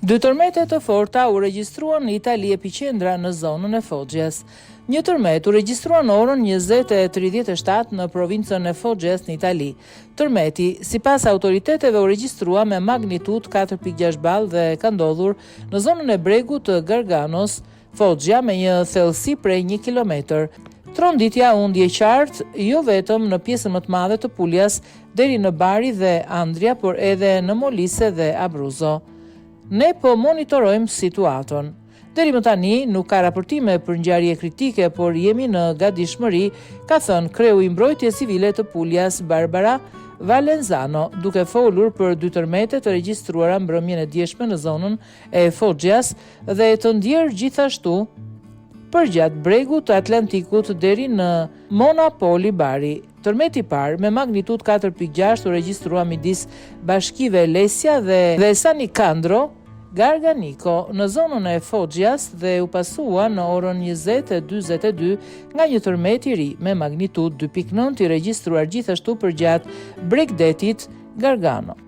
Dy tërmete të forta u regjistruan në Itali epiqendra në zonën e Foggias. Një tërmet u regjistruan në orën 20:37 në provincën e Foggias në Itali. Tërmeti, sipas autoriteteve, u regjistrua me magnitud 4.6 ball dhe ka ndodhur në zonën e bregut të Garganos, Foggia, me një thellësi prej 1 kilometër. Tronditja u ndje qartë jo vetëm në pjesën më të madhe të Puljas deri në Bari dhe Andria, por edhe në Molise dhe Abruzzo. Ne po monitorojmë situatën. Deri më tani nuk ka raportime për ngjarje kritike, por jemi në gatishmëri, ka thënë kreu i mbrojtjes civile të Puljas, Barbara Valenzano, duke folur për dy tërmete të regjistruara mbrëmjen e djeshme në zonën e Foggias dhe të ndjerë gjithashtu përgjatë bregut të Atlantikut deri në Monopoli Bari. Tërmeti i parë me magnitud 4.6 u regjistrua midis bashkive Lesja dhe Sanicandro Garganico në zonën e Foggias dhe u pasua në orën 20:42 nga një tërmet i ri me magnitud 2.9 i regjistruar gjithashtu përgjatë bregdetit Gargano.